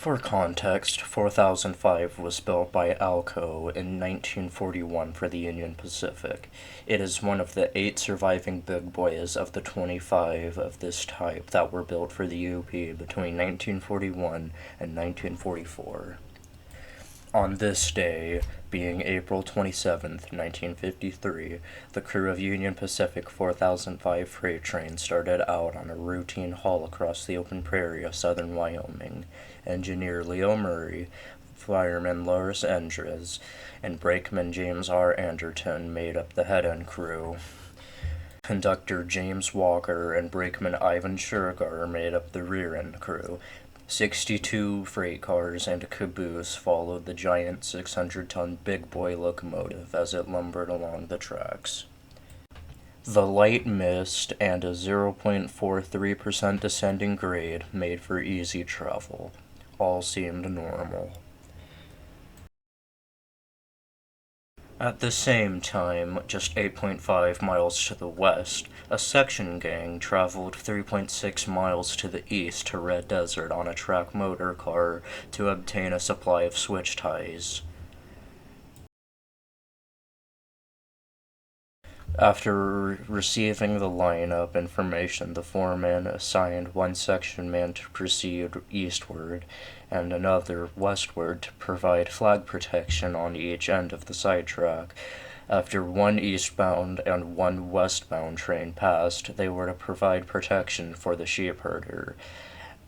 For context, 4005 was built by Alco in 1941 for the Union Pacific. It is one of the 8 surviving big boys of the 25 of this type that were built for the UP between 1941 and 1944. On this day, being April 27th, 1953, the crew of Union Pacific 4005 freight train started out on a routine haul across the open prairie of southern Wyoming. Engineer Leo Murray, fireman Loris Endres, and brakeman James R. Anderton made up the head-end crew. Conductor James Walker and brakeman Ivan Shergar made up the rear-end crew. 62 freight cars and a caboose followed the giant 600-ton big boy locomotive as it lumbered along the tracks. The light mist and a 0.43% descending grade made for easy travel. All seemed normal. At the same time, just 8.5 miles to the west, a section gang traveled 3.6 miles to the east to Red Desert on a track motor car to obtain a supply of switch ties. After receiving the lineup information, the foreman assigned one section man to proceed eastward and another westward to provide flag protection on each end of the sidetrack. After one eastbound and one westbound train passed, they were to provide protection for the sheep herder.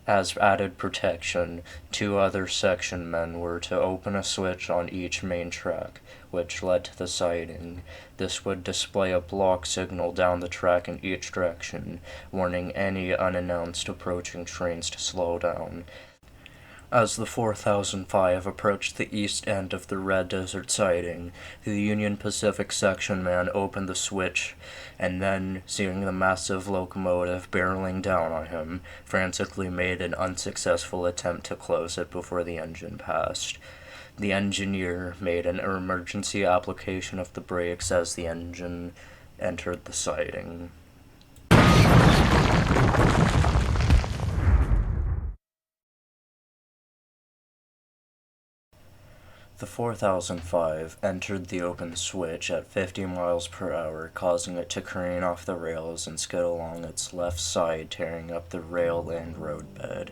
As added protection, 2 other section men were to open a switch on each main track, which led to the siding. This would display a block signal down the track in each direction, warning any unannounced approaching trains to slow down. As the 4005 approached the east end of the Red Desert siding, the Union Pacific section man opened the switch, and then, seeing the massive locomotive barreling down on him, frantically made an unsuccessful attempt to close it before the engine passed. The engineer made an emergency application of the brakes as the engine entered the siding. The 4005 entered the open switch at 50 miles per hour, causing it to careen off the rails and skid along its left side, tearing up the rail and roadbed.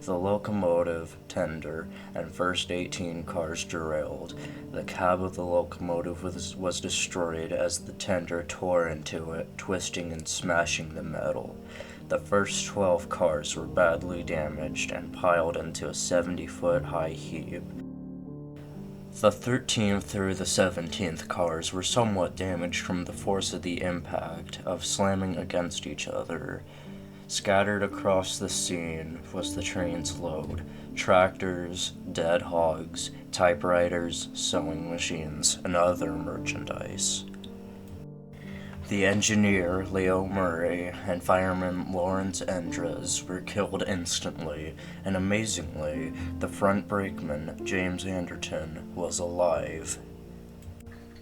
The locomotive, tender, and first 18 cars derailed. The cab of the locomotive was destroyed as the tender tore into it, twisting and smashing the metal. The first 12 cars were badly damaged and piled into a 70-foot high heap. The 13th through the 17th cars were somewhat damaged from the force of the impact of slamming against each other. Scattered across the scene was the train's load: tractors, dead hogs, typewriters, sewing machines, and other merchandise. The engineer, Leo Murray, and fireman Lawrence Endres were killed instantly, and amazingly, the front brakeman, James Anderton, was alive.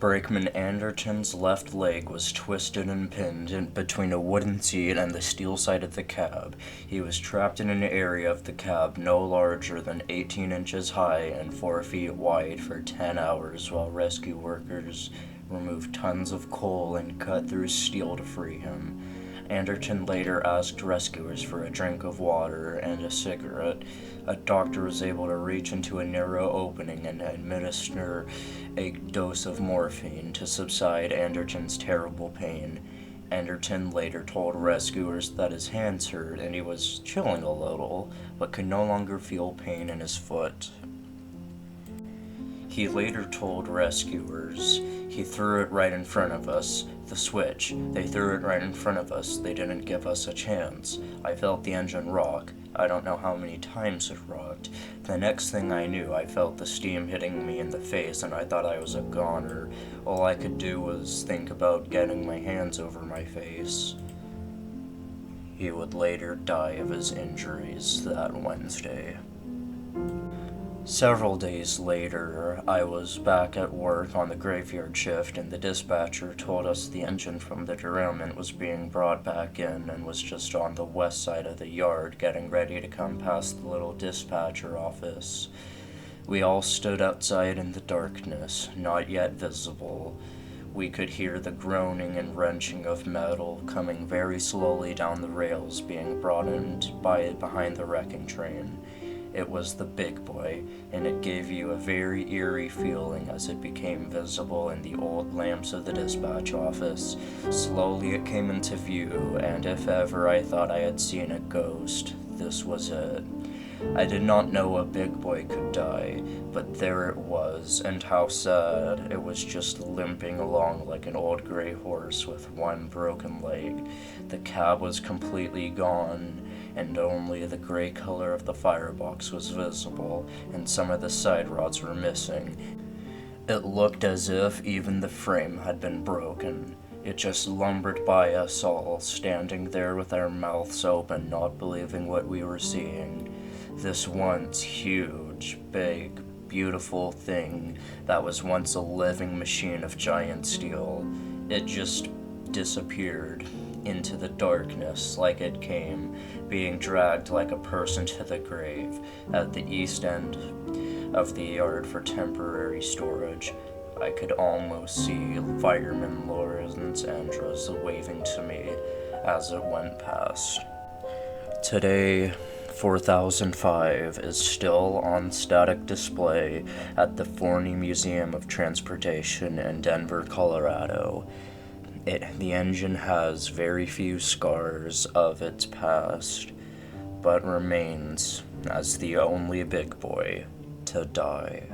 Brakeman Anderton's left leg was twisted and pinned in between a wooden seat and the steel side of the cab. He was trapped in an area of the cab no larger than 18 inches high and 4 feet wide for 10 hours while rescue workers removed tons of coal and cut through steel to free him. Anderton later asked rescuers for a drink of water and a cigarette. A doctor was able to reach into a narrow opening and administer a dose of morphine to subside Anderton's terrible pain. Anderton later told rescuers that his hands hurt and he was chilling a little, but could no longer feel pain in his foot. He later told rescuers, "He threw it right in front of us. The switch. They threw it right in front of us. They didn't give us a chance. I felt the engine rock. I don't know how many times it rocked. The next thing I knew, I felt the steam hitting me in the face and I thought I was a goner. All I could do was think about getting my hands over my face." He would later die of his injuries that Wednesday. Several days later, I was back at work on the graveyard shift, and the dispatcher told us the engine from the derailment was being brought back in and was just on the west side of the yard, getting ready to come past the little dispatcher office. We all stood outside in the darkness, not yet visible. We could hear the groaning and wrenching of metal coming very slowly down the rails being brought in behind the wrecking train. It was the big boy, and it gave you a very eerie feeling as it became visible in the old lamps of the dispatch office. Slowly it came into view, and if ever I thought I had seen a ghost, this was it. I did not know a big boy could die, but there it was, and how sad. It was just limping along like an old gray horse with one broken leg. The cab was completely gone, and only the gray color of the firebox was visible, and some of the side rods were missing. It looked as if even the frame had been broken. It just lumbered by us all, standing there with our mouths open, not believing what we were seeing. This once huge, big, beautiful thing that was once a living machine of giant steel, it just disappeared into the darkness like it came, being dragged like a person to the grave at the east end of the yard for temporary storage. I could almost see Fireman Lawrence Andrews waving to me as it went past. Today, 4005 is still on static display at the Forney Museum of Transportation in Denver, Colorado. The engine has very few scars of its past, but remains as the only big boy to die.